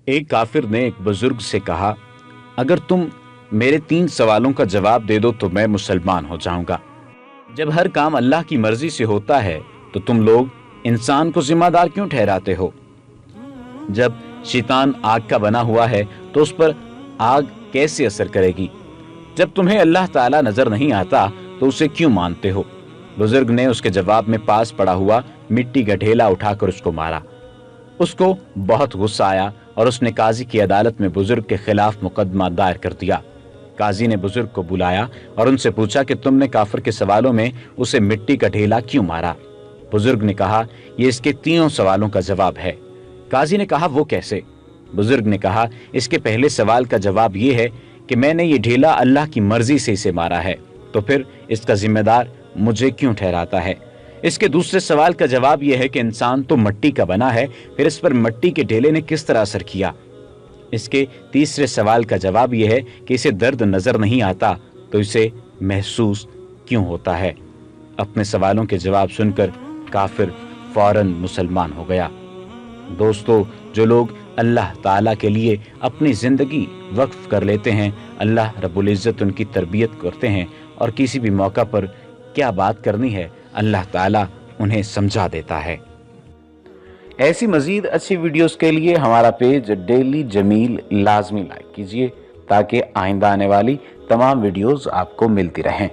एक काफिर ने एक बुजुर्ग से कहा, अगर तुम मेरे 3 सवालों का जवाब दे दो तो मैं मुसलमान हो जाऊंगा। जब हर काम अल्लाह की मर्जी से होता है तो तुम लोग इंसान को जिम्मेदार क्यों ठहराते हो? जब शैतान आग का बना हुआ है तो उस पर आग कैसे असर करेगी? जब तुम्हें अल्लाह ताला नजर नहीं आता तो उसे क्यों मानते हो? बुजुर्ग ने उसके जवाब में पास पड़ा हुआ मिट्टी का ढेला उठाकर उसको मारा। उसको बहुत गुस्सा आया और उसने काजी की अदालत में बुजुर्ग के खिलाफ मुकदमा दायर कर दिया। काजी ने बुजुर्ग को बुलाया और उनसे पूछा कि तुमने काफिर के सवालों में उसे मिट्टी का ढेला क्यों मारा? बुजुर्ग ने कहा, ये इसके 3 सवालों का जवाब है। काजी ने कहा, वो कैसे? बुजुर्ग ने कहा, इसके पहले सवाल का जवाब ये है कि मैंने ये ढेला अल्लाह की मर्जी से इसे मारा है, तो फिर इसका जिम्मेदार मुझे क्यों ठहराता है? इसके दूसरे सवाल का जवाब यह है कि इंसान तो मिट्टी का बना है, फिर इस पर मिट्टी के ढेले ने किस तरह असर किया? इसके तीसरे सवाल का जवाब यह है कि इसे दर्द नजर नहीं आता तो इसे महसूस क्यों होता है? अपने सवालों के जवाब सुनकर काफिर फौरन मुसलमान हो गया। दोस्तों, जो लोग अल्लाह ताला के लिए अपनी जिंदगी वक्फ कर लेते हैं, अल्लाह रब्बुल इज्जत उनकी तरबियत करते हैं और किसी भी मौका पर क्या बात करनी है अल्लाह ताला उन्हें समझा देता है। ऐसी मजीद अच्छी वीडियोस के लिए हमारा पेज डेली जमील लाजमी लाइक कीजिए ताकि आइंदा आने वाली तमाम वीडियोस आपको मिलती रहें।